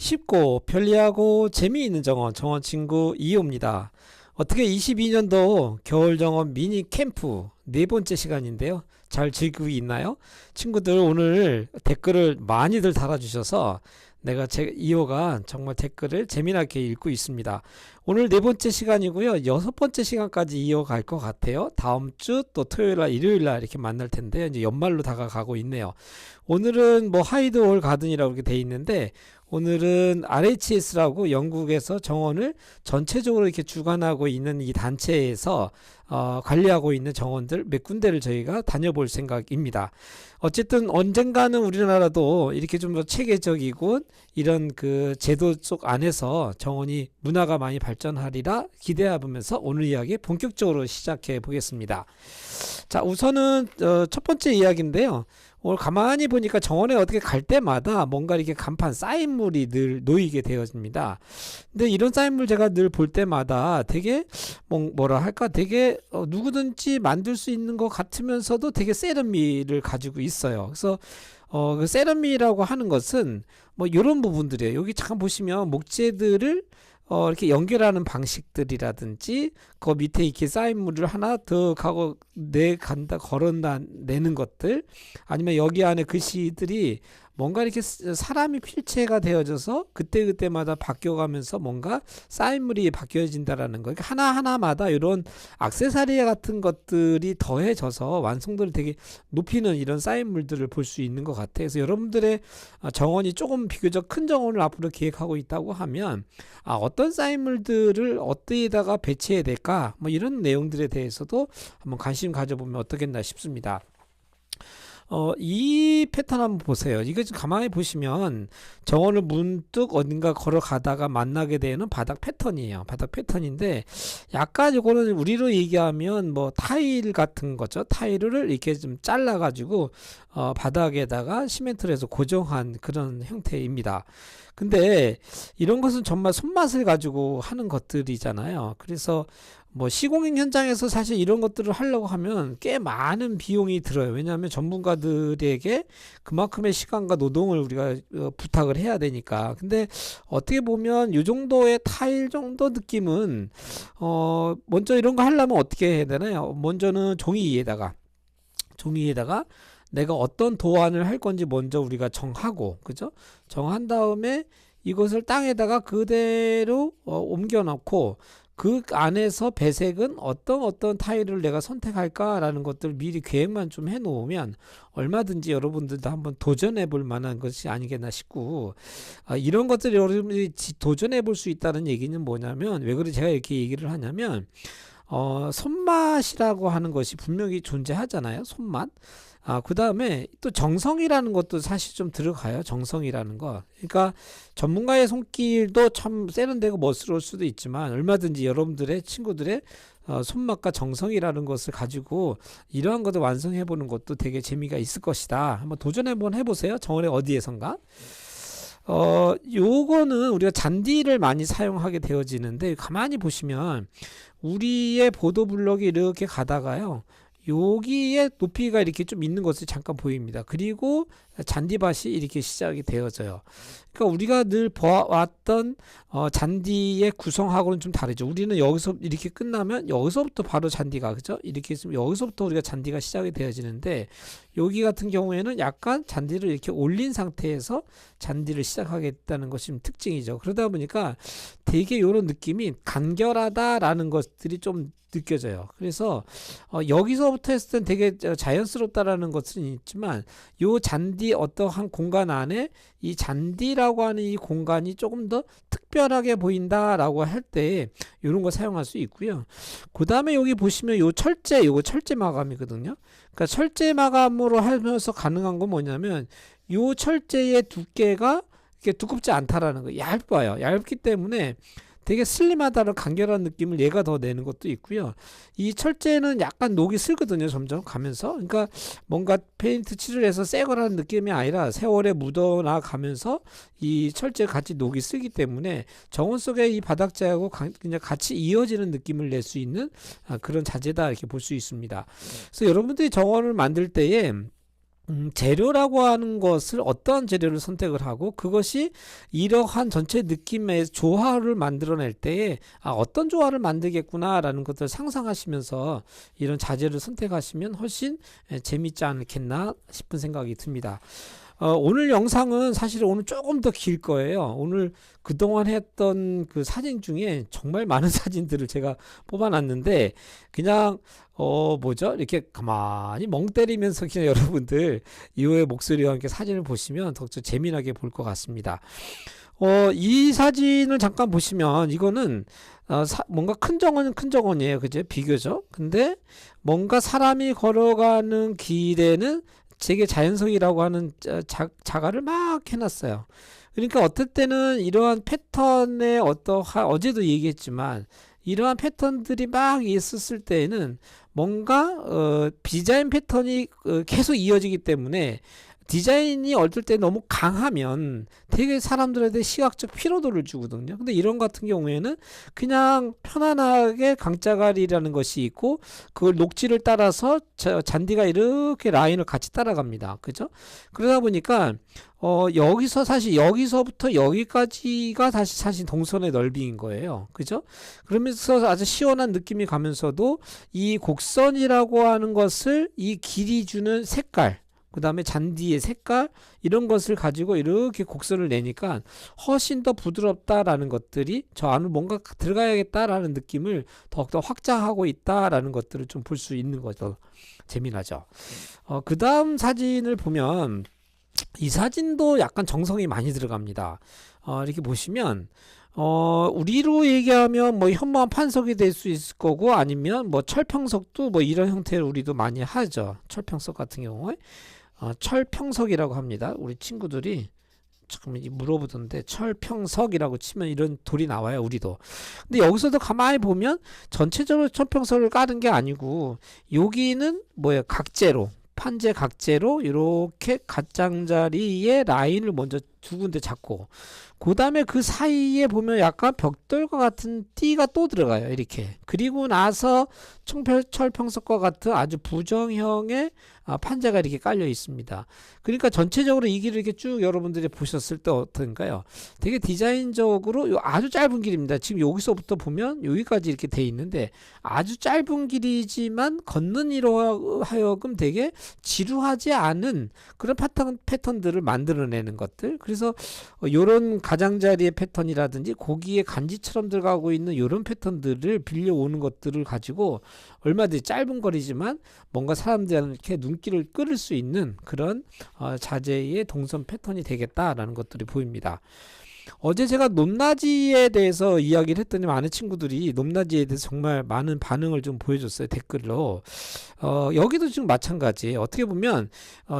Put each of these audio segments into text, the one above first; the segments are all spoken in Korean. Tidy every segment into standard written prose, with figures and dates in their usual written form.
쉽고 편리하고 재미있는 정원, 정원 친구 2호입니다. 어떻게 22년도 겨울 정원 미니 캠프 네 번째 시간인데요. 잘 즐기고 있나요? 친구들 오늘 댓글을 많이들 달아주셔서 내가 2호가 정말 댓글을 재미나게 읽고 있습니다. 오늘 네 번째 시간이고요. 여섯 번째 시간까지 이어갈 것 같아요. 다음 주 또 토요일날 일요일날 이렇게 만날 텐데 이제 연말로 다가가고 있네요. 오늘은 뭐 하이드홀 가든이라고 이렇게 돼 있는데 오늘은 RHS라고 영국에서 정원을 전체적으로 이렇게 주관하고 있는 이 단체에서 관리하고 있는 정원들 몇 군데를 저희가 다녀볼 생각입니다. 어쨌든 언젠가는 우리나라도 이렇게 좀 더 체계적이고 이런 그 제도 속 안에서 정원이 문화가 많이 발전하리라 기대해 보면서 오늘 이야기 본격적으로 시작해 보겠습니다. 자, 우선은 첫 번째 이야기인데요. 오늘 가만히 보니까 정원에 어떻게 갈 때마다 뭔가 이렇게 간판 사인물이 늘 놓이게 되어집니다. 근데 이런 사인물 제가 늘 볼 때마다 되게 뭐라 할까 되게 누구든지 만들 수 있는 것 같으면서도 되게 세련미를 가지고 있어요. 그래서 그 세련미라고 하는 것은 뭐 이런 부분들이에요. 여기 잠깐 보시면 목재들을 이렇게 연결하는 방식들이라든지 그 밑에 이렇게 사인물을 하나 더 가고 걸어내는 것들, 아니면 여기 안에 글씨들이 뭔가 이렇게 사람이 필체가 되어져서 그때그때마다 바뀌어가면서 뭔가 사인물이 바뀌어진다라는 거. 그러니까 하나하나마다 이런 액세서리 같은 것들이 더해져서 완성도를 되게 높이는 이런 사인물들을 볼 수 있는 것 같아요. 그래서 여러분들의 정원이 조금 비교적 큰 정원을 앞으로 계획하고 있다고 하면 어떤 사인물들을 어디에다가 배치해야 될까, 뭐 이런 내용들에 대해서도 한번 관심 가져보면 어떻겠나 싶습니다. 이 패턴 한번 보세요. 이거 좀 가만히 보시면 정원을 문득 어딘가 걸어가다가 만나게 되는 바닥 패턴이에요. 바닥 패턴인데 약간 이거는 우리로 얘기하면 뭐 타일 같은 거죠. 타일을 이렇게 좀 잘라 가지고 바닥에다가 시멘트를 해서 고정한 그런 형태입니다. 근데 이런 것은 정말 손맛을 가지고 하는 것들이잖아요. 그래서 뭐 시공행 현장에서 사실 이런 것들을 하려고 하면 꽤 많은 비용이 들어요. 왜냐하면 전문가들에게 그만큼의 시간과 노동을 우리가 부탁을 해야 되니까. 근데 어떻게 보면 이 정도의 타일 정도 느낌은 먼저 이런 거 하려면 어떻게 해야 되나요? 먼저는 종이에다가 내가 어떤 도안을 할 건지 먼저 우리가 정하고, 그죠? 정한 다음에 이것을 땅에다가 그대로 옮겨 놓고 그 안에서 배색은 어떤 타일을 내가 선택할까라는 것들 미리 계획만 좀 해놓으면 얼마든지 여러분들도 한번 도전해 볼 만한 것이 아니겠나 싶고, 이런 것들을 여러분들이 도전해 볼 수 있다는 얘기는 뭐냐면, 왜 그래 제가 이렇게 얘기를 하냐면 손맛이라고 하는 것이 분명히 존재하잖아요. 손맛. 그 다음에 또 정성이라는 것도 사실 좀 들어가요. 정성이라는 거. 그러니까 전문가의 손길도 참 세련되고 멋스러울 수도 있지만 얼마든지 여러분들의 친구들의 손맛과 정성이라는 것을 가지고 이러한 것을 완성해 보는 것도 되게 재미가 있을 것이다. 한번 도전 한번 해보세요. 정원의 어디에선가. 요거는 우리가 잔디를 많이 사용하게 되어지는데, 가만히 보시면 우리의 보도블럭이 이렇게 가다가요, 여기에 높이가 이렇게 좀 있는 것이 잠깐 보입니다. 그리고 잔디밭이 이렇게 시작이 되어져요. 그러니까 우리가 늘 보아왔던 잔디의 구성하고는 좀 다르죠. 우리는 여기서 이렇게 끝나면 여기서부터 바로 잔디가, 그죠? 이렇게 있으면 여기서부터 우리가 잔디가 시작이 되어지는데, 여기 같은 경우에는 약간 잔디를 이렇게 올린 상태에서 잔디를 시작하겠다는 것이 좀 특징이죠. 그러다 보니까 되게 이런 느낌이 간결하다라는 것들이 좀 느껴져요. 그래서 여기서부터 했을 땐 되게 자연스럽다라는 것은 있지만, 요 잔디 어떠한 공간 안에 이 잔디라고 하는 이 공간이 조금 더 특별하게 보인다라고 할 때 이런 거 사용할 수 있고요. 그 다음에 여기 보시면 요거 철제 마감이거든요. 그러니까 철제 마감으로 하면서 가능한 건 뭐냐면, 요 철제의 두께가 이렇게 두껍지 않다라는 거. 얇아요. 얇기 때문에 되게 슬림하다는 간결한 느낌을 얘가 더 내는 것도 있고요. 이 철제는 약간 녹이 슬거든요. 점점 가면서. 그러니까 뭔가 페인트 칠을 해서 새 거라는 느낌이 아니라 세월에 묻어나 가면서 이 철제 같이 녹이 슬기 때문에 정원 속의 이 바닥재하고 그냥 같이 이어지는 느낌을 낼 수 있는 그런 자재다, 이렇게 볼 수 있습니다. 그래서 여러분들이 정원을 만들 때에 재료라고 하는 것을 어떠한 재료를 선택을 하고 그것이 이러한 전체 느낌의 조화를 만들어낼 때에 어떤 조화를 만들겠구나라는 것을 상상하시면서 이런 자재를 선택하시면 훨씬 재밌지 않겠나 싶은 생각이 듭니다. 오늘 영상은 사실 오늘 조금 더 길 거예요. 오늘 그동안 했던 그 사진 중에 정말 많은 사진들을 제가 뽑아놨는데 그냥 뭐죠? 이렇게 가만히 멍 때리면서 그냥 여러분들 이호의 목소리와 함께 사진을 보시면 더 재미나게 볼 것 같습니다. 이 사진을 잠깐 보시면 이거는 뭔가 큰 정원은 큰 정원이에요. 그죠? 비교적. 근데 뭔가 사람이 걸어가는 길에는 되게 자연석이라고 하는 자가를 막 해놨어요. 그러니까 어떨 때는 이러한 패턴의 어제도 얘기했지만 이러한 패턴들이 막 있었을 때에는 뭔가 디자인 패턴이 계속 이어지기 때문에 디자인이 어떨 때 너무 강하면 되게 사람들한테 시각적 피로도를 주거든요. 근데 이런 같은 경우에는 그냥 편안하게 강자갈이라는 것이 있고 그걸 녹지를 따라서 잔디가 이렇게 라인을 같이 따라갑니다. 그죠? 그러다 보니까 여기서 사실 여기서부터 여기까지가 사실 동선의 넓이인 거예요. 그죠? 그러면서 아주 시원한 느낌이 가면서도 이 곡선이라고 하는 것을 이 길이 주는 색깔 그 다음에 잔디의 색깔 이런 것을 가지고 이렇게 곡선을 내니까 훨씬 더 부드럽다라는 것들이 저 안으로 뭔가 들어가야겠다라는 느낌을 더욱더 확장하고 있다라는 것들을 좀 볼 수 있는 거죠. 재미나죠. 그 다음 사진을 보면 이 사진도 약간 정성이 많이 들어갑니다. 이렇게 보시면 우리로 얘기하면 뭐 현무암 판석이 될 수 있을 거고 아니면 뭐 철평석도 뭐 이런 형태를 우리도 많이 하죠. 철평석 같은 경우에 철평석이라고 합니다. 우리 친구들이 잠깐만 물어보던데 철평석이라고 치면 이런 돌이 나와요. 우리도. 근데 여기서도 가만히 보면 전체적으로 철평석을 까는 게 아니고 여기는 뭐예요? 각재로 판재 각재로 이렇게 가장자리에 라인을 먼저 두 군데 잡고 그 다음에 그 사이에 보면 약간 벽돌과 같은 띠가 또 들어가요. 이렇게. 그리고 나서 철평석과 같은 아주 부정형의 판재가 이렇게 깔려 있습니다. 그러니까 전체적으로 이 길을 이렇게 쭉 여러분들이 보셨을 때 어떤가요? 되게 디자인적으로 아주 짧은 길입니다. 지금 여기서부터 보면 여기까지 이렇게 돼 있는데 아주 짧은 길이지만 걷는 이로 하여금 되게 지루하지 않은 그런 패턴들을 만들어내는 것들. 그래서 요런 가장자리의 패턴이라든지 고기에 간지처럼 들어가고 있는 요런 패턴들을 빌려오는 것들을 가지고 얼마든지 짧은 거리지만 뭔가 사람들한테 눈길을 끌을 수 있는 그런 자재의 동선 패턴이 되겠다라는 것들이 보입니다. 어제 제가 높낮이에 대해서 이야기를 했더니 많은 친구들이 높낮이에 대해서 정말 많은 반응을 좀 보여줬어요. 댓글로. 여기도 지금 마찬가지예요. 어떻게 보면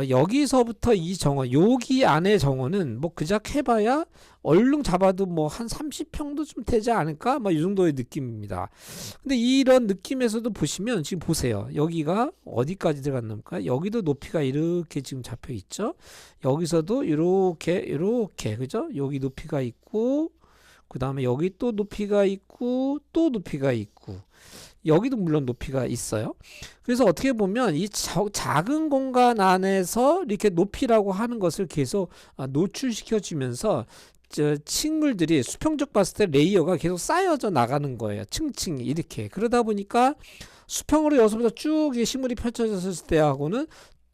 여기서부터 이 정원, 여기 안에 정원은 뭐 그작 해봐야 얼른 잡아도 뭐 한 30평도 좀 되지 않을까? 뭐 이 정도의 느낌입니다. 근데 이런 느낌에서도 보시면 지금 보세요. 여기가 어디까지 들어갔는가? 여기도 높이가 이렇게 지금 잡혀 있죠. 여기서도 이렇게 그죠? 여기 높이가 있고 그 다음에 여기 또 높이가 있고 또 높이가 있고 여기도 물론 높이가 있어요. 그래서 어떻게 보면 이 작은 공간 안에서 이렇게 높이라고 하는 것을 계속 노출시켜 주면서 식물들이 수평적 봤을 때 레이어가 계속 쌓여져 나가는 거예요. 층층이 이렇게. 그러다 보니까 수평으로 여기서부터 쭉 식물이 펼쳐졌을 때하고는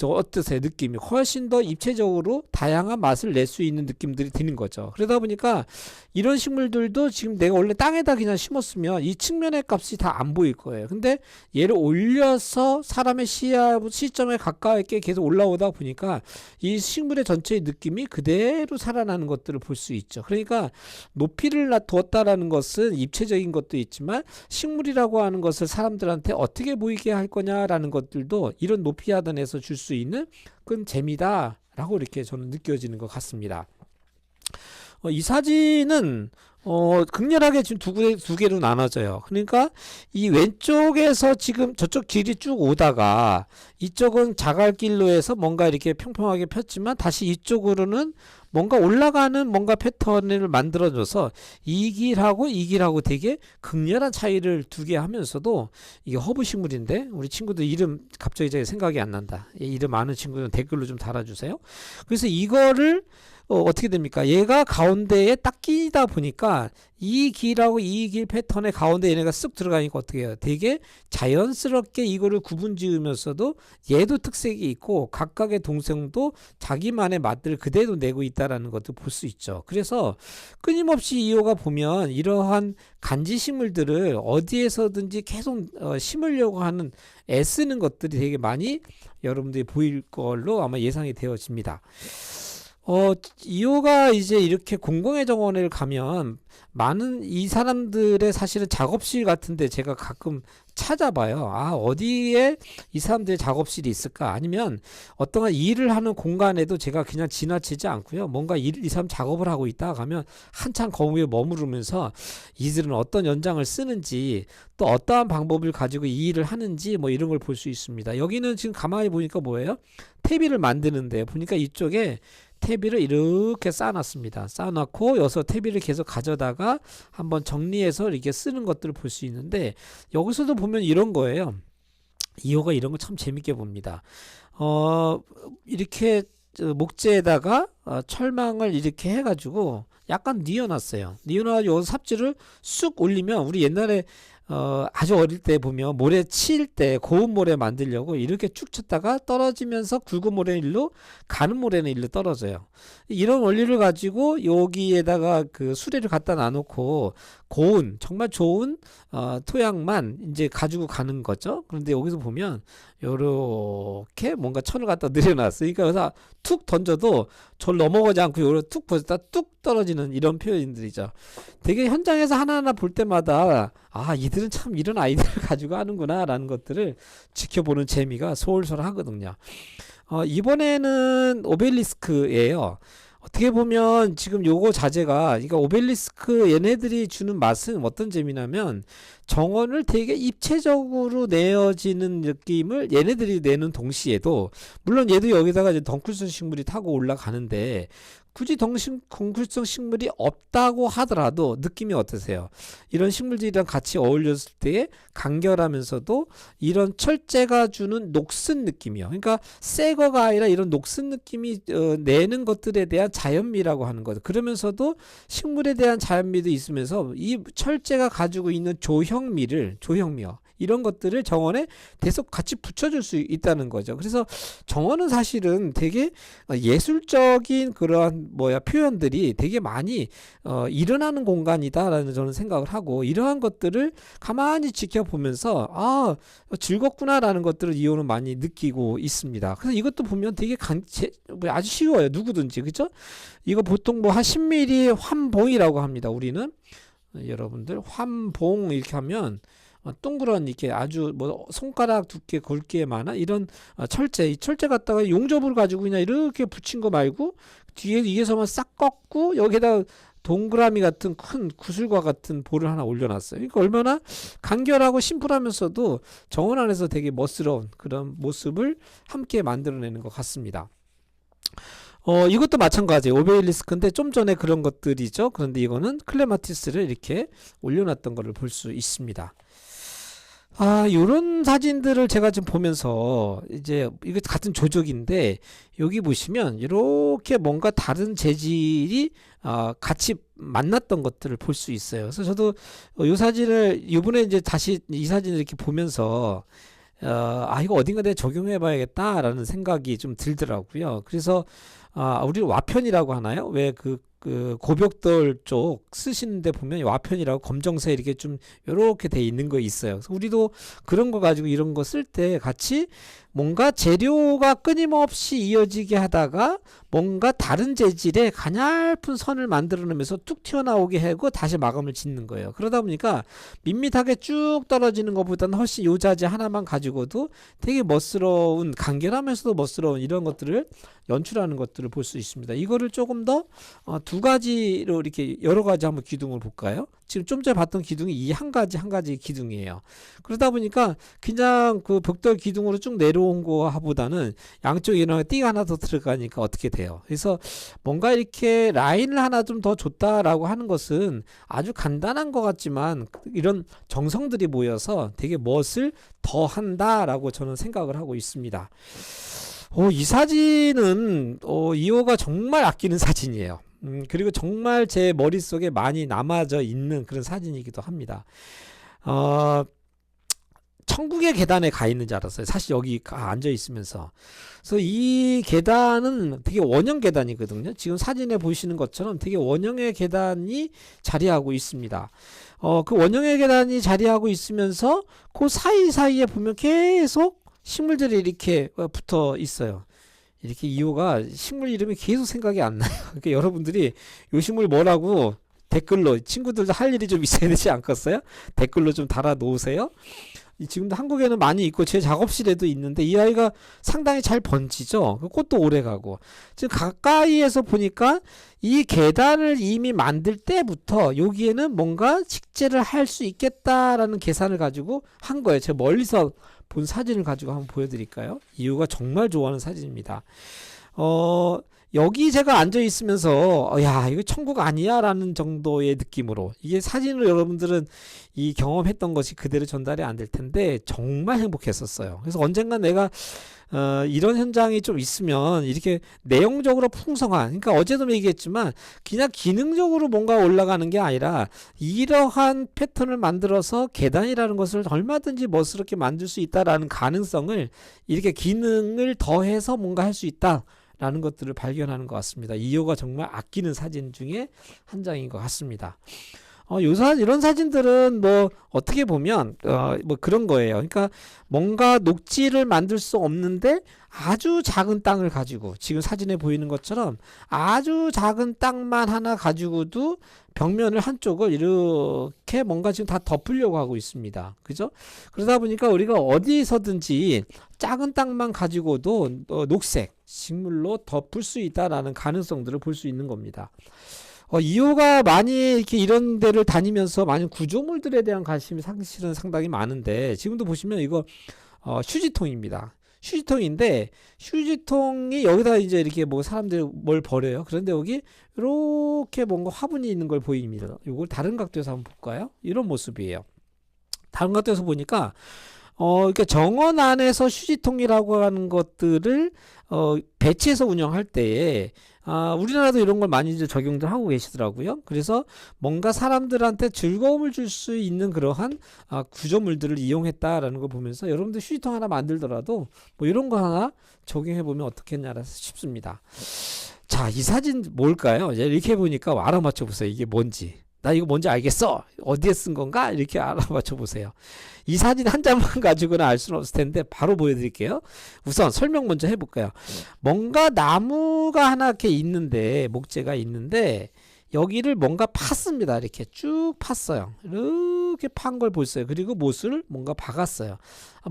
어떠세요? 느낌이 훨씬 더 입체적으로 다양한 맛을 낼 수 있는 느낌들이 드는 거죠. 그러다 보니까 이런 식물들도 지금 내가 원래 땅에다 그냥 심었으면 이 측면의 값이 다 안 보일 거예요. 근데 얘를 올려서 사람의 시점에 가까이게 계속 올라오다 보니까 이 식물의 전체의 느낌이 그대로 살아나는 것들을 볼 수 있죠. 그러니까 높이를 두었다라는 것은 입체적인 것도 있지만 식물이라고 하는 것을 사람들한테 어떻게 보이게 할 거냐라는 것들도 이런 높이 하단에서 줄 수 있는 그런 재미다라고 이렇게 저는 느껴지는 것 같습니다. 이 사진은 극렬하게 지금 두 개로 나눠져요. 그러니까 이 왼쪽에서 지금 저쪽 길이 쭉 오다가 이쪽은 자갈길로 해서 뭔가 이렇게 평평하게 폈지만 다시 이쪽으로는 뭔가 올라가는 뭔가 패턴을 만들어줘서 이 길하고 이 길하고 되게 극렬한 차이를 두게 하면서도 이게 허브 식물인데 우리 친구들 이름 갑자기 제 생각이 안 난다. 이름 아는 친구들은 댓글로 좀 달아주세요. 그래서 이거를 어떻게 됩니까? 얘가 가운데에 딱 끼다 보니까 이 길하고 이 길 패턴의 가운데 얘네가 쓱 들어가니까 어떻게 해요? 되게 자연스럽게 이거를 구분 지으면서도 얘도 특색이 있고 각각의 동생도 자기만의 맛들을 그대로 내고 있다라는 것도 볼 수 있죠. 그래서 끊임없이 이호가 보면 이러한 간지식물들을 어디에서든지 계속 심으려고 하는 애쓰는 것들이 되게 많이 여러분들이 보일 걸로 아마 예상이 되어집니다. 이호가 이제 이렇게 공공의 정원을 가면 많은 이 사람들의 사실은 작업실 같은데 제가 가끔 찾아봐요. 아, 어디에 이 사람들의 작업실이 있을까? 아니면 어떠한 일을 하는 공간에도 제가 그냥 지나치지 않고요. 뭔가 이 사람 작업을 하고 있다가 가면 한참 거기에 머무르면서 이들은 어떤 연장을 쓰는지 또 어떠한 방법을 가지고 이 일을 하는지 뭐 이런 걸 볼 수 있습니다. 여기는 지금 가만히 보니까 뭐예요? 퇴비를 만드는데 보니까 이쪽에 퇴비를 이렇게 쌓아놨습니다. 쌓아놓고 여기서 퇴비를 계속 가져다가 한번 정리해서 이렇게 쓰는 것들을 볼 수 있는데 여기서도 보면 이런 거예요. 이호가 이런 거 참 재밌게 봅니다. 이렇게 목재에다가 철망을 이렇게 해가지고 약간 뉘어놨어요. 뉘어놔가지고 여기서 삽질을 쑥 올리면 우리 옛날에 아주 어릴 때 보면 모래 칠 때 고운 모래 만들려고 이렇게 쭉 쳤다가 떨어지면서 굵은 모래는 일로 가는 모래는 일로 떨어져요. 이런 원리를 가지고 여기에다가 그 수레를 갖다 놔놓고 고운 정말 좋은 토양만 이제 가지고 가는 거죠. 그런데 여기서 보면 요렇게 뭔가 천을 갖다 늘여놨어요. 그러니까 여기서 툭 던져도 절 넘어가지 않고 요렇게 툭 벗었다 뚝 떨어지는 이런 표현들이죠. 되게 현장에서 하나하나 볼 때마다 아, 이들은 참 이런 아이디어를 가지고 하는구나 라는 것들을 지켜보는 재미가 솔솔 하거든요. 이번에는 오벨리스크예요. 어떻게 보면 지금 요거 자재가 이거 오벨리스크 얘네들이 주는 맛은 어떤 재미냐면 정원을 되게 입체적으로 내어지는 느낌을 얘네들이 내는 동시에도 물론 얘도 여기다가 이제 덩쿨성 식물이 타고 올라가는데 굳이 덩쿨성 식물이 없다고 하더라도 느낌이 어떠세요? 이런 식물들이랑 같이 어울렸을 때 간결하면서도 이런 철제가 주는 녹슨 느낌이요. 그러니까 새 거가 아니라 이런 녹슨 느낌이 내는 것들에 대한 자연미라고 하는 거죠. 그러면서도 식물에 대한 자연미도 있으면서 이 철제가 가지고 있는 조형미요. 이런 것들을 정원에 계속 같이 붙여줄 수 있다는 거죠. 그래서 정원은 사실은 되게 예술적인 그러한 표현들이 되게 많이 일어나는 공간이다라는 저는 생각을 하고 이러한 것들을 가만히 지켜보면서 아, 즐겁구나라는 것들을 이호는 많이 느끼고 있습니다. 그래서 이것도 보면 되게 아주 쉬워요. 누구든지. 그죠? 이거 보통 한 10mm 환봉이라고 합니다. 우리는 여러분들 환봉 이렇게 하면 동그란 이렇게 아주 손가락 두께 굵기에만한 이런 철제, 이 철제 갖다가 용접을 가지고 그냥 이렇게 붙인 거 말고 뒤에 위에서만 싹 꺾고 여기에다 동그라미 같은 큰 구슬과 같은 볼을 하나 올려놨어요. 그러니까 얼마나 간결하고 심플하면서도 정원 안에서 되게 멋스러운 그런 모습을 함께 만들어내는 것 같습니다. 이것도 마찬가지예요. 오베일리스크인데 좀 전에 그런 것들이죠. 그런데 이거는 클레마티스를 이렇게 올려놨던 것을 볼 수 있습니다. 아, 요런 사진들을 제가 지금 보면서 이제 이거 같은 조적인데 여기 보시면 이렇게 뭔가 다른 재질이 같이 만났던 것들을 볼 수 있어요. 그래서 저도 요 사진을 이번에 이제 다시 이 사진을 이렇게 보면서 이거 어딘가 내가 적용해 봐야겠다라는 생각이 좀 들더라고요. 그래서 우리 와편이라고 하나요? 왜 그 고벽돌 쪽 쓰시는데 보면 와편이라고 검정색 이렇게 좀 요렇게 돼 있는 거 있어요. 그래서 우리도 그런 거 가지고 이런 거 쓸 때 같이 뭔가 재료가 끊임없이 이어지게 하다가 뭔가 다른 재질의 가냘픈 선을 만들어내면서 툭 튀어나오게 하고 다시 마감을 짓는 거예요. 그러다 보니까 밋밋하게 쭉 떨어지는 것보다는 훨씬 요 자재 하나만 가지고도 되게 멋스러운 간결하면서도 멋스러운 이런 것들을 연출하는 것들을 볼 수 있습니다. 이거를 조금 더 두 가지로 이렇게 여러 가지 한번 기둥을 볼까요? 지금 좀 전에 봤던 기둥이 이 한 가지 기둥이에요. 그러다 보니까 그냥 그 벽돌 기둥으로 쭉 내려온 거보다는 양쪽에 이런 띠가 하나 더 들어가니까 어떻게 돼요? 그래서 뭔가 이렇게 라인을 하나 좀 더 줬다라고 하는 것은 아주 간단한 것 같지만 이런 정성들이 모여서 되게 멋을 더 한다라고 저는 생각을 하고 있습니다. 이 사진은 이호가 정말 아끼는 사진이에요. 그리고 정말 제 머릿속에 많이 남아져 있는 그런 사진이기도 합니다. 천국의 계단에 가 있는 줄 알았어요. 사실 여기 앉아 있으면서. 그래서 이 계단은 되게 원형 계단이거든요. 지금 사진에 보시는 것처럼 되게 원형의 계단이 자리하고 있습니다. 그 원형의 계단이 자리하고 있으면서 그 사이사이에 보면 계속 식물들이 이렇게 붙어 있어요. 이렇게 이호가 식물 이름이 계속 생각이 안 나요. 그러니까 여러분들이 요 식물 뭐라고 댓글로, 친구들도 할 일이 좀 있어야 되지 않겠어요? 댓글로 좀 달아 놓으세요. 지금도 한국에는 많이 있고 제 작업실에도 있는데 이 아이가 상당히 잘 번지죠. 꽃도 오래 가고. 지금 가까이에서 보니까 이 계단을 이미 만들 때부터 여기에는 뭔가 식재를 할 수 있겠다라는 계산을 가지고 한 거예요. 제가 멀리서 본 사진을 가지고 한번 보여드릴까요? 이유가 정말 좋아하는 사진입니다. 여기 제가 앉아 있으면서 야 이거 천국 아니야 라는 정도의 느낌으로, 이게 사진으로 여러분들은 이 경험했던 것이 그대로 전달이 안 될 텐데 정말 행복했었어요. 그래서 언젠간 내가 이런 현장이 좀 있으면 이렇게 내용적으로 풍성한, 그러니까 어제도 얘기했지만 그냥 기능적으로 뭔가 올라가는 게 아니라 이러한 패턴을 만들어서 계단이라는 것을 얼마든지 멋스럽게 만들 수 있다라는 가능성을, 이렇게 기능을 더해서 뭔가 할 수 있다 라는 것들을 발견하는 것 같습니다. 이호가 정말 아끼는 사진 중에 한 장인 것 같습니다. 이런 사진들은 뭐 어떻게 보면 뭐 그런 거예요. 그러니까 뭔가 녹지를 만들 수 없는데 아주 작은 땅을 가지고, 지금 사진에 보이는 것처럼 아주 작은 땅만 하나 가지고도 벽면을 한쪽을 이렇게 뭔가 지금 다 덮으려고 하고 있습니다. 그죠? 그러다 보니까 우리가 어디서든지 작은 땅만 가지고도 녹색 식물로 덮을 수 있다라는 가능성들을 볼 수 있는 겁니다. 이호가 많이 이렇게 이런 데를 다니면서 많은 구조물들에 대한 관심이 사실은 상당히 많은데, 지금도 보시면 이거 휴지통입니다. 휴지통인데 휴지통이 여기다 이제 이렇게 뭐 사람들이 뭘 버려요. 그런데 여기 이렇게 뭔가 화분이 있는 걸 보입니다. 이걸 다른 각도에서 한번 볼까요? 이런 모습이에요. 다른 각도에서 보니까 그러니까 정원 안에서 휴지통이라고 하는 것들을 배치해서 운영할 때에 우리나라도 이런 걸 많이 이제 적용들 하고 계시더라고요. 그래서 뭔가 사람들한테 즐거움을 줄 수 있는 그러한 구조물들을 이용했다라는 걸 보면서 여러분들 휴지통 하나 만들더라도 뭐 이런 거 하나 적용해 보면 어떻겠냐 싶습니다. 자, 이 사진 뭘까요? 이렇게 보니까 알아맞혀 보세요. 이게 뭔지. 나 이거 뭔지 알겠어. 어디에 쓴 건가? 이렇게 알아맞혀 보세요. 이 사진 한 장만 가지고는 알 수는 없을 텐데 바로 보여드릴게요. 우선 설명 먼저 해볼까요? 뭔가 나무가 하나 이렇게 있는데, 목재가 있는데 여기를 뭔가 팠습니다. 이렇게 쭉 팠어요. 이렇게 판 걸 보였어요. 그리고 못을 뭔가 박았어요.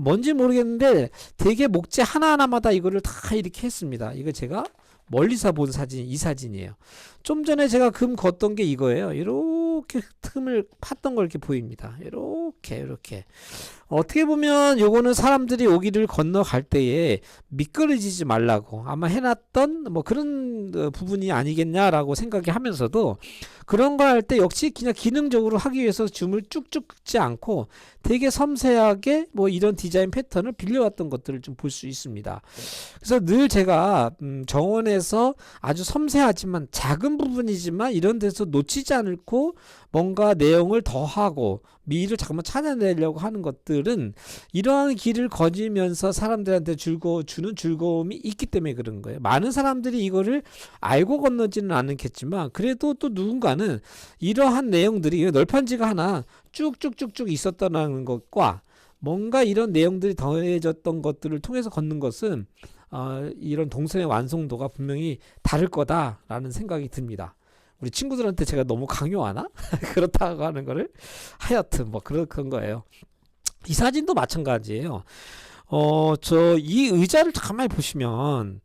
뭔지 모르겠는데 되게 목재 하나하나마다 이거를 다 이렇게 했습니다. 이거 제가 멀리서 본 사진, 이 사진이에요. 좀 전에 제가 금 걷던 게 이거예요. 이렇게 틈을 팠던 걸 이렇게 보입니다. 이렇게. 어떻게 보면 요거는 사람들이 여기를 건너갈 때에 미끄러지지 말라고 아마 해놨던 뭐 그런 부분이 아니겠냐라고 생각이 하면서도, 그런 걸 할 때 역시 그냥 기능적으로 하기 위해서 줌을 쭉쭉 긋지 않고 되게 섬세하게 뭐 이런 디자인 패턴을 빌려왔던 것들을 좀 볼 수 있습니다. 그래서 늘 제가 정원에서 아주 섬세하지만 작은 부분이지만 이런 데서 놓치지 않고 뭔가 내용을 더하고 미를 잠깐만 찾아내려고 하는 것들은 이러한 길을 거니면서 사람들한테 주는 즐거움이 있기 때문에 그런 거예요. 많은 사람들이 이거를 알고 건너지는 않겠지만 그래도 또 누군가는 이러한 내용들이, 널판지가 하나 쭉쭉쭉쭉 있었다는 것과 뭔가 이런 내용들이 더해졌던 것들을 통해서 걷는 것은 이런 동선의 완성도가 분명히 다를 거다라는 생각이 듭니다. 우리 친구들한테 제가 너무 강요하나? 그렇다고 하는 거를 하여튼 뭐 그런 거예요. 이 사진도 마찬가지예요. 저 이 의자를 가만히 보시면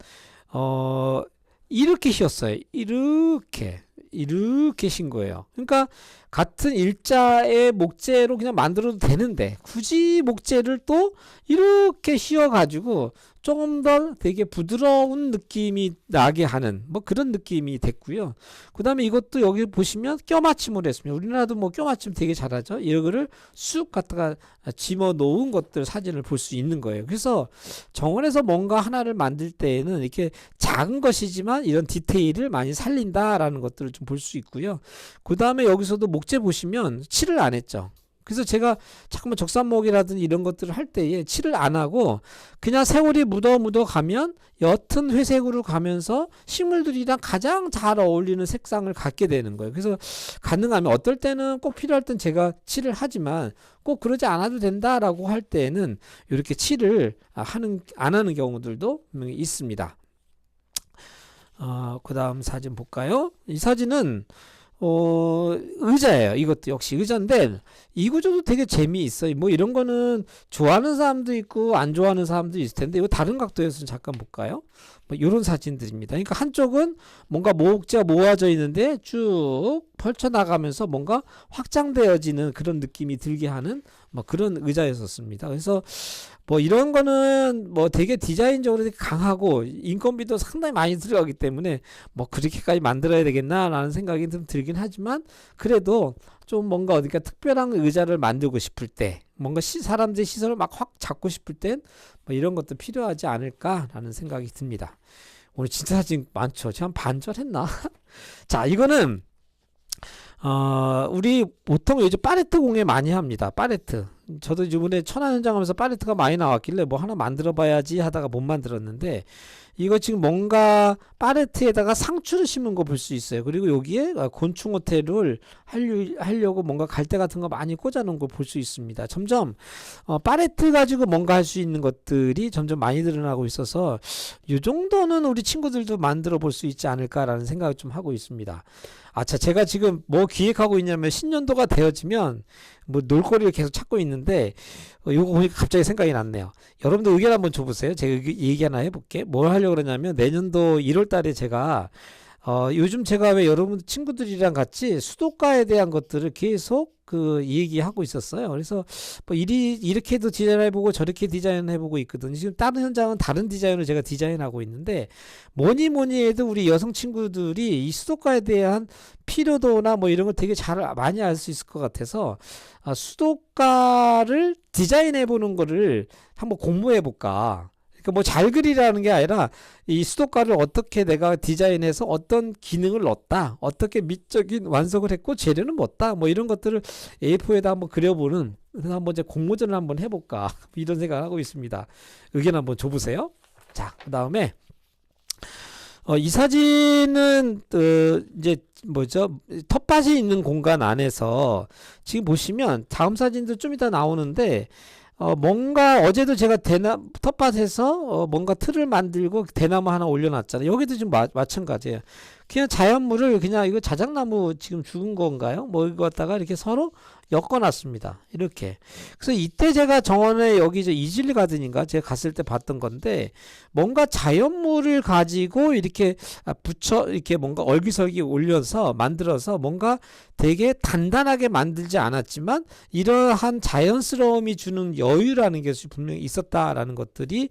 이렇게 휘었어요. 이렇게 이렇게 신 거예요. 그러니까 같은 일자의 목재로 그냥 만들어도 되는데 굳이 목재를 또 이렇게 씌워가지고 조금 더 되게 부드러운 느낌이 나게 하는 뭐 그런 느낌이 됐고요. 그 다음에 이것도 여기 보시면 껴맞춤을 했습니다. 우리나라도 뭐 껴맞춤 되게 잘하죠. 이거를 쑥 갖다가 집어 놓은 것들 사진을 볼 수 있는 거예요. 그래서 정원에서 뭔가 하나를 만들 때에는 이렇게 작은 것이지만 이런 디테일을 많이 살린다라는 것들을 좀 볼 수 있고요. 그 다음에 여기서도 목재 보시면 칠을 안 했죠. 그래서 제가 잠깐만 적산목이라든지 이런 것들을 할 때에 칠을 안 하고 그냥 세월이 묻어 가면 옅은 회색으로 가면서 식물들이랑 가장 잘 어울리는 색상을 갖게 되는 거예요. 그래서 가능하면 어떨 때는 꼭 필요할 땐 제가 칠을 하지만 꼭 그러지 않아도 된다라고 할 때에는 이렇게 칠을 안 하는 경우들도 분명히 있습니다. 그 다음 사진 볼까요? 이 사진은 의자예요. 이것도 역시 의자인데 이 구조도 되게 재미있어요. 뭐 이런 거는 좋아하는 사람도 있고 안 좋아하는 사람도 있을 텐데 이거 다른 각도에서 잠깐 볼까요? 뭐 이런 사진들입니다. 그러니까 한쪽은 뭔가 목재가 모아져 있는데 쭉 펼쳐나가면서 뭔가 확장되어지는 그런 느낌이 들게 하는 뭐 그런 의자였었습니다. 그래서 뭐 이런 거는 뭐 되게 디자인적으로 되게 강하고 인건비도 상당히 많이 들어가기 때문에 뭐 그렇게까지 만들어야 되겠나라는 생각이 좀 들긴 하지만 그래도 좀 뭔가 어디가 특별한 의자를 만들고 싶을 때 뭔가 사람들의 시선을 막 확 잡고 싶을 땐 뭐 이런 것도 필요하지 않을까라는 생각이 듭니다. 오늘 진짜 사진 많죠. 제가 한 반절했나? 자, 이거는 우리 보통 요즘 팔레트 공예 많이 합니다. 팔레트. 저도 이번에 천안현장 하면서 팔레트가 많이 나왔길래 뭐 하나 만들어 봐야지 하다가 못 만들었는데 이거 지금 뭔가 팔레트에다가 상추를 심은 거 볼 수 있어요. 그리고 여기에 곤충 호텔을 하려고 뭔가 갈대 같은 거 많이 꽂아 놓은 걸 볼 수 있습니다. 점점 팔레트 가지고 뭔가 할 수 있는 것들이 점점 많이 늘어나고 있어서 이 정도는 우리 친구들도 만들어 볼 수 있지 않을까라는 생각을 좀 하고 있습니다. 자, 제가 지금 뭐 기획하고 있냐면 신년도가 되어지면 뭐 놀거리를 계속 찾고 있는데 요거 보니까 갑자기 생각이 났네요. 여러분들 의견 한번 줘보세요. 제가 얘기 하나 해볼게. 뭘 하려고 그러냐면 내년도 1월 달에 제가 요즘 제가 왜 여러분 친구들이랑 같이 수도가에 대한 것들을 계속 얘기하고 있었어요. 그래서 뭐 이렇게도 디자인해보고 저렇게 디자인해보고 있거든요. 지금 다른 현장은 다른 디자인을 제가 디자인하고 있는데 뭐니 해도 우리 여성 친구들이 이 수도가에 대한 필요도나 뭐 이런 걸 되게 많이 알 수 있을 것 같아서 수도가를 디자인해보는 거를 한번 공부해볼까. 그러니까 뭐 잘 그리라는 게 아니라 이 수도가를 어떻게 내가 디자인해서 어떤 기능을 넣었다, 어떻게 미적인 완성을 했고 재료는 뭐다, 뭐 이런 것들을 A4에다 한번 그려보는, 그래서 한번 이제 공모전을 한번 해볼까 이런 생각을 하고 있습니다. 의견 한번 줘보세요. 자, 그 다음에 이 사진은 이제 뭐죠? 텃밭이 있는 공간 안에서 지금 보시면 다음 사진도 좀 이따 나오는데. 뭔가 어제도 제가 텃밭에서 뭔가 틀을 만들고 대나무 하나 올려놨잖아요. 여기도 지금 마찬가지예요. 그냥 자연물을 그냥 이거 자작나무 지금 죽은 건가요? 뭐 이거 갖다가 이렇게 서로 엮어놨습니다. 이렇게. 그래서 이때 제가 정원에 여기 이질리 가든인가 제가 갔을 때 봤던 건데 뭔가 자연물을 가지고 이렇게 이렇게 뭔가 얼기설기 올려서 만들어서 뭔가 되게 단단하게 만들지 않았지만 이러한 자연스러움이 주는 여유라는 것이 분명히 있었다라는 것들이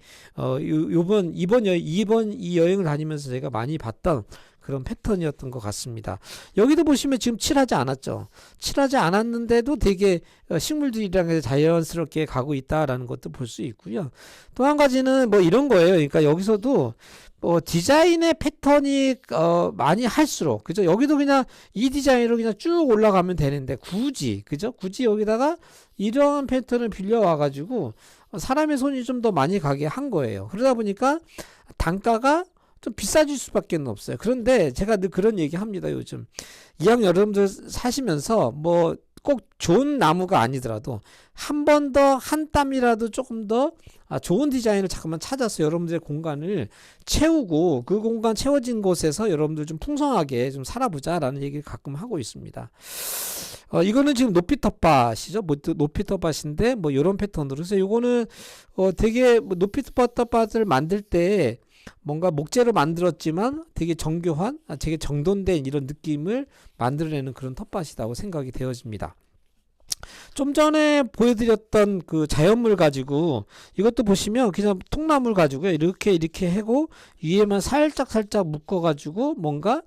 이번 이 여행을 다니면서 제가 많이 봤던 그런 패턴이었던 것 같습니다. 여기도 보시면 지금 칠하지 않았죠. 칠하지 않았는데도 되게 식물들이랑 자연스럽게 가고 있다라는 것도 볼 수 있고요. 또 한 가지는 뭐 이런 거예요. 그러니까 여기서도 디자인의 패턴이 많이 할수록 그죠? 여기도 그냥 이 디자인으로 그냥 쭉 올라가면 되는데 굳이 여기다가 이런 패턴을 빌려와 가지고 사람의 손이 좀 더 많이 가게 한 거예요. 그러다 보니까 단가가 좀 비싸질 수밖에 없어요. 그런데 제가 늘 그런 얘기 합니다. 요즘 이왕 여러분들 사시면서 뭐 꼭 좋은 나무가 아니더라도 한 번 더 한 땀이라도 조금 더 좋은 디자인을 잠깐만 찾아서 여러분들의 공간을 채우고 그 공간 채워진 곳에서 여러분들 좀 풍성하게 좀 살아보자라는 얘기를 가끔 하고 있습니다. 이거는 지금 높이 텃밭이죠. 뭐 높이 텃밭인데 뭐 이런 패턴으로. 그래서 이거는 되게 높이 텃밭을 만들 때 뭔가 목재로 만들었지만 되게 정교한, 되게 정돈된 이런 느낌을 만들어내는 그런 텃밭이라고 생각이 되어집니다. 좀 전에 보여드렸던 그 자연물 가지고 이것도 보시면 그냥 통나물 가지고 이렇게 하고 위에만 살짝 묶어 가지고 뭔가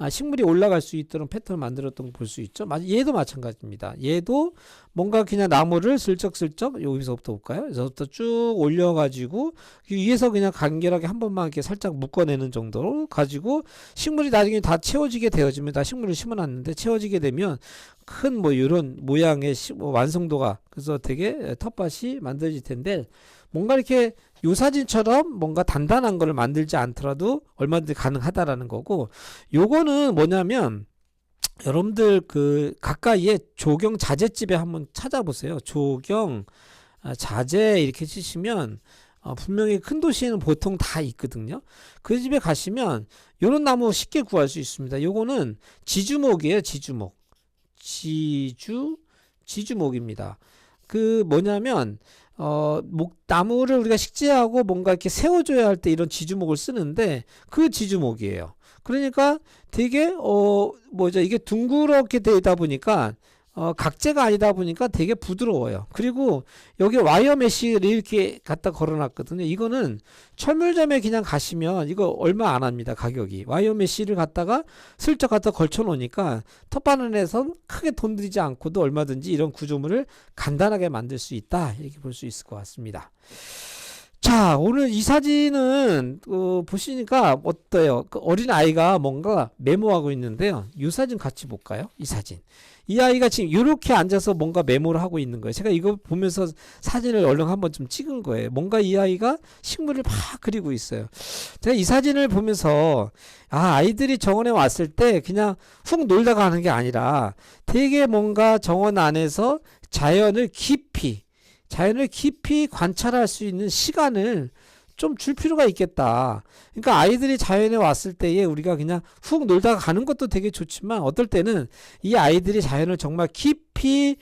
식물이 올라갈 수 있도록 패턴을 만들었던 거 볼 수 있죠. 얘도 마찬가지입니다. 얘도 뭔가 그냥 나무를 슬쩍슬쩍 여기서부터 볼까요? 여기서부터 쭉 올려 가지고 위에서 그냥 간결하게 한 번만 이렇게 살짝 묶어내는 정도로 가지고 식물이 나중에 다 채워지게 되어지면, 다 식물을 심어놨는데 채워지게 되면 큰 뭐 이런 모양의 완성도가, 그래서 되게 텃밭이 만들어질 텐데, 뭔가 이렇게 요 사진처럼 뭔가 단단한 거를 만들지 않더라도 얼마든지 가능하다라는 거고, 요거는 뭐냐면 여러분들 그 가까이에 조경 자재집에 한번 찾아보세요. 조경 자재 이렇게 치시면 분명히 큰 도시에는 보통 다 있거든요. 그 집에 가시면 요런 나무 쉽게 구할 수 있습니다. 요거는 지주목이에요. 지주목입니다. 그 뭐냐면 나무를 우리가 식재하고 뭔가 이렇게 세워줘야 할 때 이런 지주목을 쓰는데 그 지주목이에요. 그러니까 되게 이게 둥그렇게 되다 보니까 각재가 아니다 보니까 되게 부드러워요. 그리고 여기 와이어 메쉬를 이렇게 갖다 걸어놨거든요. 이거는 철물점에 그냥 가시면 이거 얼마 안 합니다. 가격이. 와이어 메쉬를 갖다가 슬쩍 갖다 걸쳐 놓으니까 텃밭 안에서 크게 돈 들이지 않고도 얼마든지 이런 구조물을 간단하게 만들 수 있다, 이렇게 볼 수 있을 것 같습니다. 자, 오늘 이 사진은 보시니까 어때요? 그 어린 아이가 뭔가 메모하고 있는데요. 이 사진 같이 볼까요? 이 사진. 이 아이가 지금 이렇게 앉아서 뭔가 메모를 하고 있는 거예요. 제가 이거 보면서 사진을 얼른 한번 좀 찍은 거예요. 뭔가 이 아이가 식물을 막 그리고 있어요. 제가 이 사진을 보면서 아이들이 정원에 왔을 때 그냥 훅 놀다 가는 게 아니라 되게 뭔가 정원 안에서 자연을 깊이 관찰할 수 있는 시간을 좀 줄 필요가 있겠다. 그러니까 아이들이 자연에 왔을 때에 우리가 그냥 훅 놀다가 가는 것도 되게 좋지만, 어떨 때는 이 아이들이 자연을 정말 깊이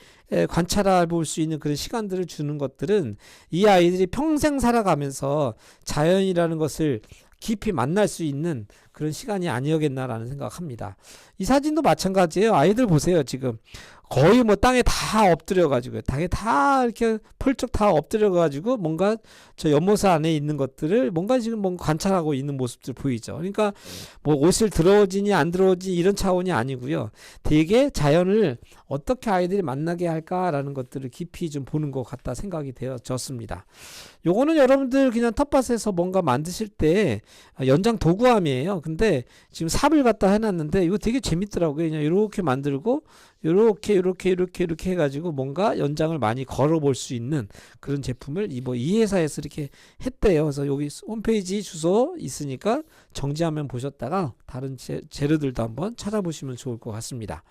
관찰해 볼 수 있는 그런 시간들을 주는 것들은 이 아이들이 평생 살아가면서 자연이라는 것을 깊이 만날 수 있는 그런 시간이 아니었겠나라는 생각합니다. 이 사진도 마찬가지예요. 아이들 보세요. 지금 거의 뭐 땅에 다 엎드려가지고, 땅에 다 이렇게 펄쩍 다 엎드려가지고 뭔가 저 연못사 안에 있는 것들을 뭔가 지금 뭔가 관찰하고 있는 모습들 보이죠. 그러니까 뭐 옷을 들어오지니 안 들어오지 이런 차원이 아니고요. 되게 자연을 어떻게 아이들이 만나게 할까라는 것들을 깊이 좀 보는 것 같다 생각이 되어졌습니다. 요거는 여러분들 그냥 텃밭에서 뭔가 만드실 때 연장 도구함이에요. 근데 지금 삽을 갖다 해놨는데 이거 되게 재밌더라고요. 그냥 이렇게 만들고 이렇게 해가지고 뭔가 연장을 많이 걸어볼 수 있는 그런 제품을 이 회사에서 이렇게 했대요. 그래서 여기 홈페이지 주소 있으니까 정지하면 보셨다가 다른 재료들도 한번 찾아보시면 좋을 것 같습니다.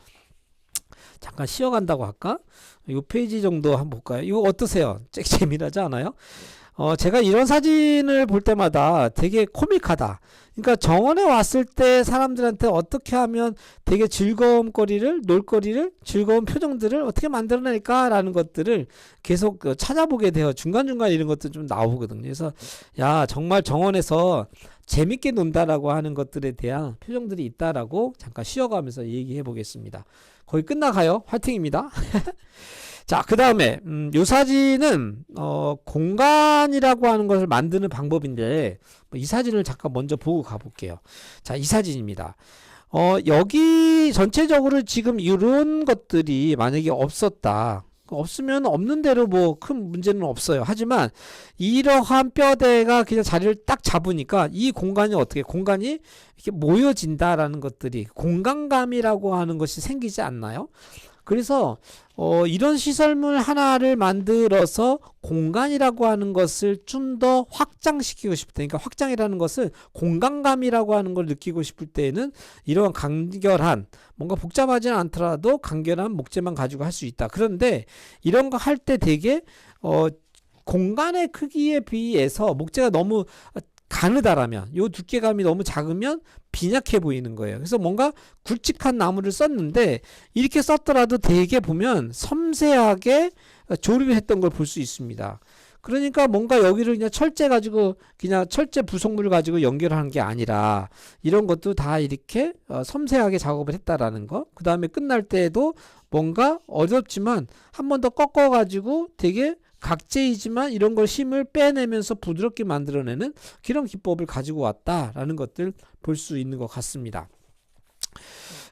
잠깐 쉬어간다고 할까? 이 페이지 정도 한번 볼까요? 이거 어떠세요? 재미나지 않아요? 제가 이런 사진을 볼 때마다 되게 코믹하다. 그러니까 정원에 왔을 때 사람들한테 어떻게 하면 되게 놀거리를, 즐거운 표정들을 어떻게 만들어낼까라는 것들을 계속 찾아보게 돼요. 중간중간 이런 것도 좀 나오거든요. 그래서 정말 정원에서 재밌게 논다라고 하는 것들에 대한 표정들이 있다라고 잠깐 쉬어가면서 얘기해 보겠습니다. 거의 끝나가요. 화이팅입니다. 자, 그 다음에 요 사진은 공간이라고 하는 것을 만드는 방법인데, 이 사진을 잠깐 먼저 보고 가볼게요. 자, 이 사진입니다. 여기 전체적으로 지금 이런 것들이 만약에 없으면 없는 대로 뭐 큰 문제는 없어요. 하지만 이러한 뼈대가 그냥 자리를 딱 잡으니까 이 공간이 공간이 이렇게 모여진다라는 것들이 공간감이라고 하는 것이 생기지 않나요? 그래서 이런 시설물 하나를 만들어서 공간이라고 하는 것을 좀 더 확장시키고 싶을 때, 그러니까 확장이라는 것은 공간감이라고 하는 걸 느끼고 싶을 때에는 이런 간결한, 뭔가 복잡하지는 않더라도 간결한 목재만 가지고 할 수 있다. 그런데 이런 거 할 때 되게 공간의 크기에 비해서 목재가 너무 가느다라면, 요 두께감이 너무 작으면 빈약해 보이는 거예요. 그래서 뭔가 굵직한 나무를 썼는데 이렇게 썼더라도 되게 보면 섬세하게 조립을 했던 걸 볼 수 있습니다. 그러니까 뭔가 여기를 그냥 철제 가지고 그냥 철제 부속물을 가지고 연결하는 게 아니라 이런 것도 다 이렇게 섬세하게 작업을 했다라는 거. 그 다음에 끝날 때에도 뭔가 어렵지만 한 번 더 꺾어 가지고 되게 각재이지만 이런 걸 힘을 빼내면서 부드럽게 만들어내는 그런 기법을 가지고 왔다라는 것들 볼 수 있는 것 같습니다.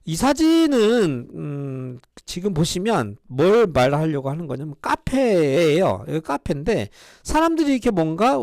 이 사진은 지금 보시면 뭘 말하려고 하는 거냐면 카페예요. 여기 카페인데 사람들이 이렇게 뭔가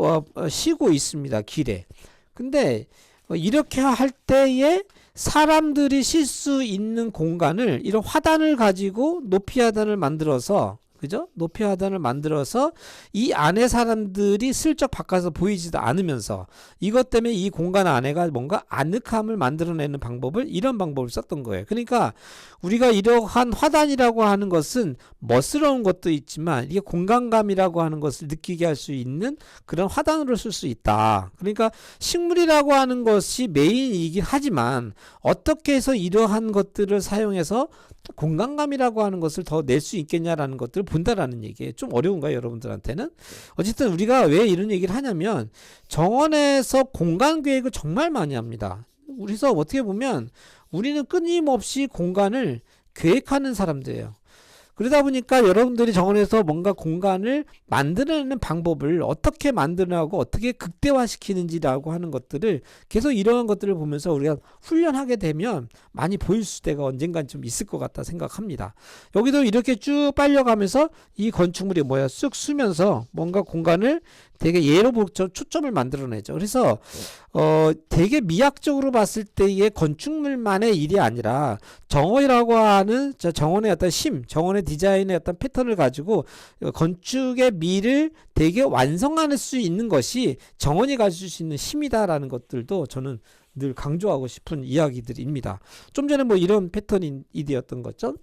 쉬고 있습니다. 길에. 근데 이렇게 할 때에 사람들이 쉴 수 있는 공간을 이런 화단을 가지고 높이 하단을 만들어서 그죠? 높이 하단을 만들어서 이 안에 사람들이 슬쩍 바깥에서 보이지도 않으면서 이것 때문에 이 공간 안에가 뭔가 아늑함을 만들어내는 방법을 이런 방법을 썼던 거예요. 그러니까 우리가 이러한 화단이라고 하는 것은 멋스러운 것도 있지만 이게 공간감이라고 하는 것을 느끼게 할 수 있는 그런 화단으로 쓸 수 있다. 그러니까 식물이라고 하는 것이 메인이긴 하지만 어떻게 해서 이러한 것들을 사용해서 공간감이라고 하는 것을 더 낼 수 있겠냐라는 것들을 본다라는 얘기예요. 좀 어려운가요, 여러분들한테는? 어쨌든 우리가 왜 이런 얘기를 하냐면 정원에서 공간 계획을 정말 많이 합니다. 그래서 어떻게 보면 우리는 끊임없이 공간을 계획하는 사람들이에요. 그러다 보니까 여러분들이 정원에서 뭔가 공간을 만들어내는 방법을 어떻게 만들어내고 어떻게 극대화시키는지라고 하는 것들을 계속 이러한 것들을 보면서 우리가 훈련하게 되면 많이 보일 때가 언젠간 좀 있을 것 같다 생각합니다. 여기도 이렇게 쭉 빨려가면서 이 건축물이 뭐야 쑥 쓰면서 뭔가 공간을 되게 예로 초점을 만들어내죠. 그래서 되게 미학적으로 봤을 때의 건축물만의 일이 아니라 정원이라고 하는 정원의 어떤 정원의 디자인의 어떤 패턴을 가지고 건축의 미를 되게 완성할 수 있는 것이 정원이 가질 수 있는 힘이다라는 것들도 저는 늘 강조하고 싶은 이야기들입니다. 좀 전에 뭐 이런 패턴이 되었던 거죠.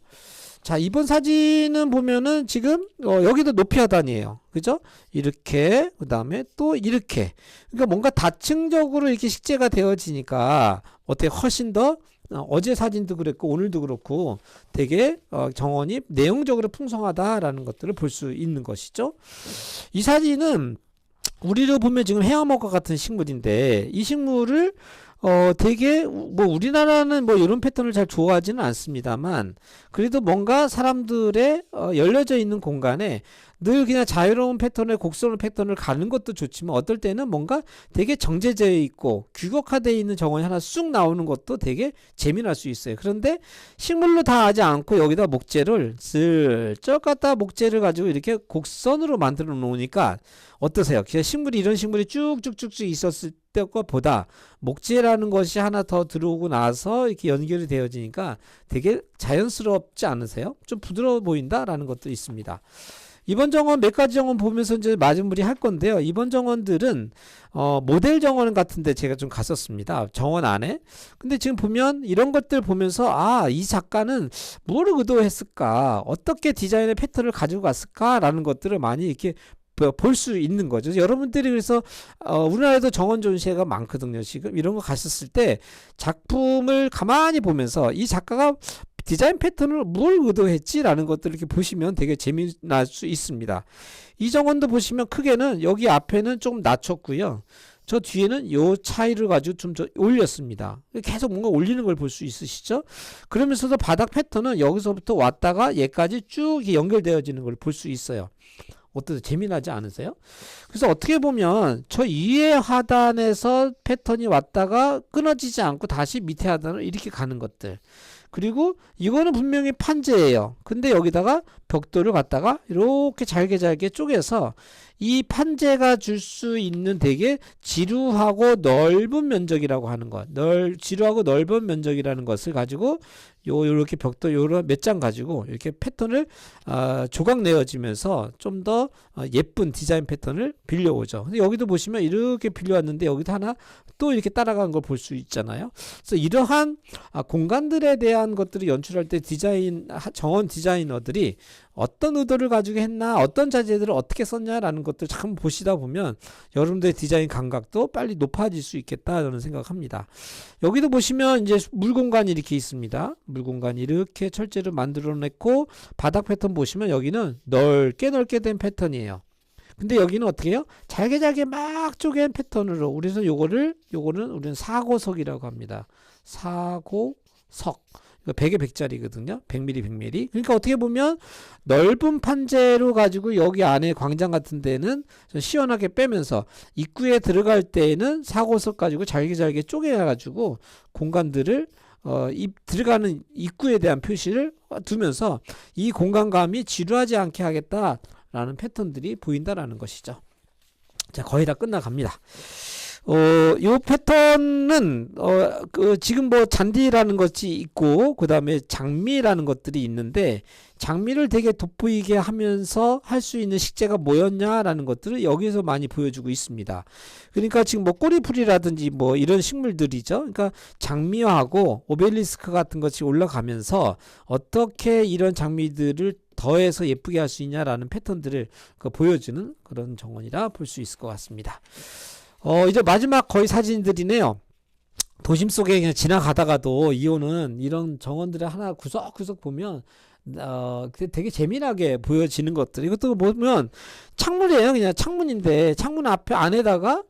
자, 이번 사진은 보면은 지금 여기도 높이 하단이에요. 그죠? 이렇게 그 다음에 또 이렇게 그러니까 뭔가 다층적으로 이렇게 식재가 되어지니까 어떻게 훨씬 더 어제 사진도 그랬고 오늘도 그렇고 되게 정원이 내용적으로 풍성하다라는 것들을 볼 수 있는 것이죠. 이 사진은 우리로 보면 지금 헤어먹과 같은 식물인데 이 식물을 되게 뭐 우리나라는 뭐 이런 패턴을 잘 좋아하지는 않습니다만 그래도 뭔가 사람들의 열려져 있는 공간에 늘 그냥 자유로운 패턴의 곡선의 패턴을 가는 것도 좋지만 어떨 때는 뭔가 되게 정제되어 있고 규격화되어 있는 정원이 하나 쑥 나오는 것도 되게 재미날 수 있어요. 그런데 식물로 다 하지 않고 여기다 목재를 슬쩍 갖다 목재를 가지고 이렇게 곡선으로 만들어 놓으니까 어떠세요? 그냥 이런 식물이 쭉쭉쭉쭉 있었을 때보다 목재라는 것이 하나 더 들어오고 나서 이렇게 연결이 되어지니까 되게 자연스럽지 않으세요? 좀 부드러워 보인다라는 것도 있습니다. 이번 정원 몇 가지 정원 보면서 이제 마무리 할 건데요. 이번 정원들은 모델 정원 같은데 제가 좀 갔었습니다. 정원 안에. 근데 지금 보면 이런 것들 보면서 이 작가는 뭘 의도했을까? 어떻게 디자인의 패턴을 가지고 갔을까라는 것들을 많이 이렇게 볼 수 있는 거죠. 여러분들이 그래서 우리나라에도 정원 전시회가 많거든요. 지금 이런 거 가셨을 때 작품을 가만히 보면서 이 작가가 디자인 패턴을 뭘 의도했지라는 것들을 이렇게 보시면 되게 재미날 수 있습니다. 이 정원도 보시면 크게는 여기 앞에는 조금 낮췄고요. 저 뒤에는 요 차이를 가지고 좀 올렸습니다. 계속 뭔가 올리는 걸 볼 수 있으시죠? 그러면서도 바닥 패턴은 여기서부터 왔다가 얘까지 쭉 연결되어지는 걸 볼 수 있어요. 어떠세요? 재미나지 않으세요? 그래서 어떻게 보면 저 위에 하단에서 패턴이 왔다가 끊어지지 않고 다시 밑에 하단으로 이렇게 가는 것들. 그리고 이거는 분명히 판재예요. 근데 여기다가 벽돌을 갖다가 이렇게 잘게 쪼개서 이 판재가 줄 수 있는 되게 지루하고 넓은 면적이라고 하는 것. 지루하고 넓은 면적이라는 것을 가지고 요렇게 벽돌 요런 몇 장 가지고 이렇게 패턴을 조각 내어지면서 좀 더 예쁜 디자인 패턴을 빌려오죠. 근데 여기도 보시면 이렇게 빌려왔는데 여기도 하나 또 이렇게 따라간 걸 볼 수 있잖아요. 그래서 이러한 공간들에 대한 것들을 연출할 때 정원 디자이너들이 어떤 의도를 가지고 했나, 어떤 자재들을 어떻게 썼냐라는 것들 참 보시다 보면 여러분들의 디자인 감각도 빨리 높아질 수 있겠다 저는 생각합니다. 여기도 보시면 이제 물 공간이 이렇게 있습니다. 물 공간이 이렇게 철제로 만들어냈고 바닥 패턴 보시면 여기는 넓게 된 패턴이에요. 근데 여기는 어떻게 해요? 잘게 잘게 막 쪼갠 패턴으로 그래서 요거는 우리는 사고석이라고 합니다. 사고석. 이거 100에 100짜리거든요. 100mm, 100mm. 그러니까 어떻게 보면 넓은 판재로 가지고 여기 안에 광장 같은 데는 좀 시원하게 빼면서 입구에 들어갈 때에는 사고석 가지고 잘게 잘게 쪼개가지고 공간들을 들어가는 입구에 대한 표시를 두면서 이 공간감이 지루하지 않게 하겠다라는 패턴들이 보인다라는 것이죠. 자, 거의 다 끝나갑니다. 요 패턴은 지금 뭐 잔디라는 것이 있고 그 다음에 장미라는 것들이 있는데 장미를 되게 돋보이게 하면서 할 수 있는 식재가 뭐였냐라는 것들을 여기서 많이 보여주고 있습니다. 그러니까 지금 뭐 꼬리풀이라든지 뭐 이런 식물들이죠. 그러니까 장미화하고 오벨리스크 같은 것이 올라가면서 어떻게 이런 장미들을 더해서 예쁘게 할 수 있냐라는 패턴들을 보여주는 그런 정원이라 볼 수 있을 것 같습니다. 이제 마지막 거의 사진들이네요. 도심 속에 그냥 지나가다가도 이호는 이런 정원들을 하나 구석구석 보면 되게 재미나게 보여지는 것들. 이것도 보면 창문이에요. 그냥 창문인데 창문 앞에다가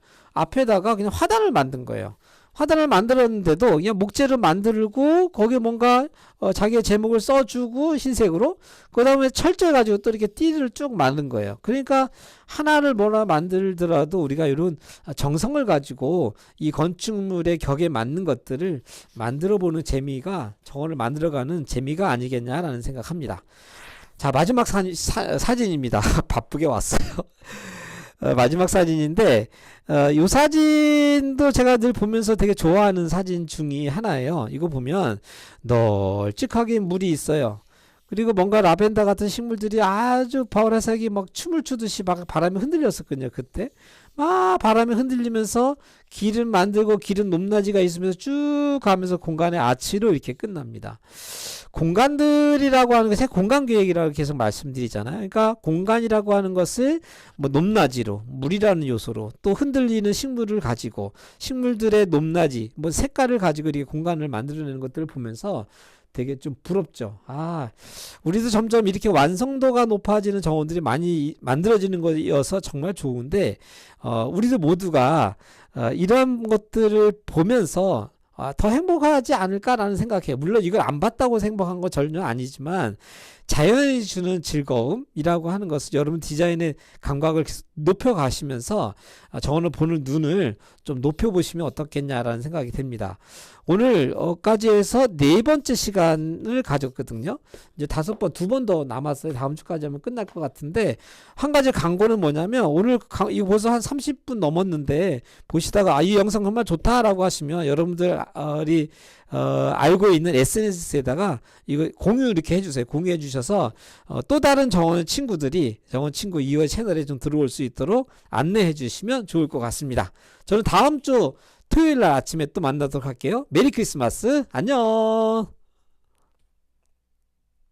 그냥 화단을 만든 거예요. 화단을 만들었는데도 그냥 목재를 만들고 거기에 뭔가 자기의 제목을 써주고 흰색으로 그 다음에 철제 가지고 또 이렇게 띠를 쭉 만든 거예요. 그러니까 하나를 뭐라 만들더라도 우리가 이런 정성을 가지고 이 건축물의 격에 맞는 것들을 만들어 보는 재미가 정원을 만들어가는 재미가 아니겠냐라는 생각합니다. 자, 마지막 사진입니다. 바쁘게 왔어요. 마지막 사진인데 이 사진도 제가 늘 보면서 되게 좋아하는 사진 중에 하나예요. 이거 보면 널찍하게 물이 있어요. 그리고 뭔가 라벤더 같은 식물들이 아주 보라색이 막 춤을 추듯이 막 바람에 흔들렸었거든요. 그때 막 바람에 흔들리면서 길을 만들고 길은 높낮이가 있으면서 쭉 가면서 공간의 아치로 이렇게 끝납니다. 공간들이라고 하는 것이 공간계획이라고 계속 말씀드리잖아요. 그러니까 공간이라고 하는 것을 뭐 높낮이로 물이라는 요소로 또 흔들리는 식물을 가지고 식물들의 높낮이 뭐 색깔을 가지고 이렇게 공간을 만들어내는 것들을 보면서 되게 좀 부럽죠. 우리도 점점 이렇게 완성도가 높아지는 정원들이 많이 만들어지는 거여서 정말 좋은데, 우리도 모두가 이런 것들을 보면서 더 행복하지 않을까라는 생각해요. 물론 이걸 안 봤다고 행복한 건 전혀 아니지만 자연이 주는 즐거움이라고 하는 것을 여러분 디자인의 감각을 높여가시면서 정원을 보는 눈을 좀 높여보시면 어떻겠냐라는 생각이 듭니다. 오늘까지 해서 4번째 시간을 가졌거든요. 이제 2번 더 남았어요. 다음 주까지 하면 끝날 것 같은데 한 가지 광고는 뭐냐면 오늘 이거 벌써 한 30분 넘었는데 보시다가 이 영상 정말 좋다라고 하시면 여러분들이 알고 있는 SNS에다가 이거 공유 이렇게 해주세요. 공유해 주셔서 또 다른 정원 친구들이 정원 친구 2월 채널에 좀 들어올 수 있도록 안내해 주시면 좋을 것 같습니다. 저는 다음 주 토요일 날 아침에 또 만나도록 할게요. 메리 크리스마스. 안녕.